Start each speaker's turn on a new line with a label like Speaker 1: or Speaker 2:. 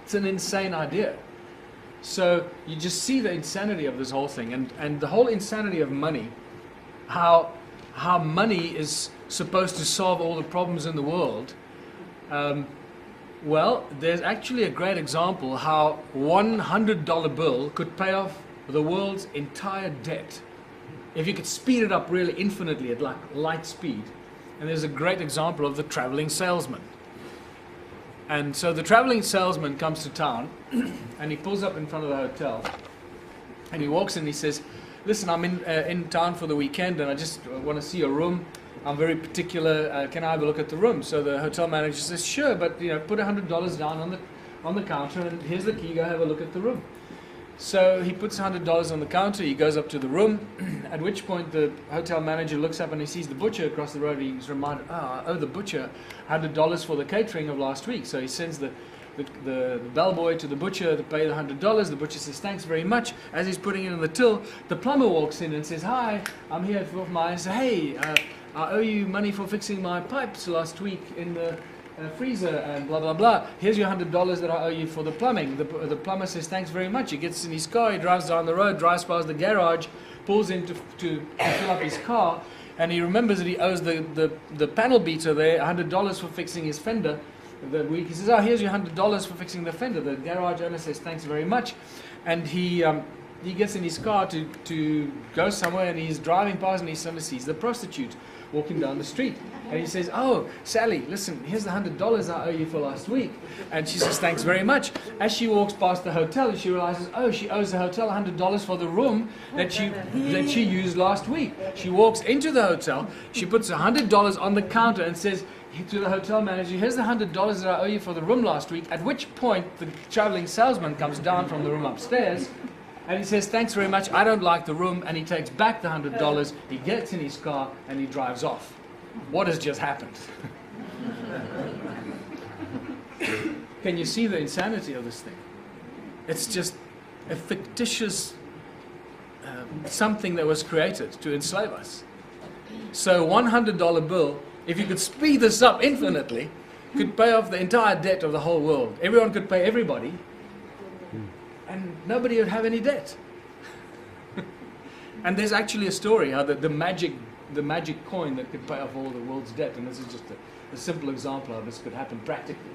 Speaker 1: It's an insane idea. So you just see the insanity of this whole thing, and the whole insanity of money, how money is supposed to solve all the problems in the world. Well, there's actually a great example how $100 bill could pay off the world's entire debt if you could speed it up really infinitely at like light speed. And there's a great example of the traveling salesman. And so the traveling salesman comes to town and he pulls up in front of the hotel and he walks in and he says, listen, I'm in town for the weekend and I just want to see a room. I'm very particular. Can I have a look at the room? So the hotel manager says, sure, but put $100 down on the counter and here's the key, go have a look at the room. So he puts $100 on the counter, he goes up to the room, at which point the hotel manager looks up and he sees the butcher across the road. He's reminded, I owe the butcher $100 for the catering of last week. So he sends the bellboy to the butcher to pay the $100. The butcher says, thanks very much. As he's putting it in the till, the plumber walks in and says, hi, I'm here for my, hey, I owe you money for fixing my pipes last week in the freezer and blah blah blah. Here's your $100 that I owe you for the plumbing. The plumber says thanks very much. He gets in his car, he drives down the road, drives past the garage, pulls in to fill up his car, and he remembers that he owes the panel beater there $100 for fixing his fender the week. He says, oh, here's your $100 for fixing the fender. The garage owner says thanks very much, and he gets in his car to go somewhere, and he's driving past and he suddenly sees the prostitute walking down the street. And he says, oh, Sally, listen, here's the $100 I owe you for last week. And she says, thanks very much. As she walks past the hotel, she realizes, oh, she owes the hotel $100 for the room that she used last week. She walks into the hotel, she puts $100 on the counter and says to the hotel manager, here's the $100 that I owe you for the room last week. At which point, the traveling salesman comes down from the room upstairs, and he says, thanks very much, I don't like the room, and he takes back the $100, he gets in his car, and he drives off. What has just happened? Can you see the insanity of this thing? It's just a fictitious something that was created to enslave us. So $100 bill, if you could speed this up infinitely, could pay off the entire debt of the whole world. Everyone could pay everybody, and nobody would have any debt. And there's actually a story how the magic coin that could pay off all the world's debt, and this is just a simple example of how this could happen practically.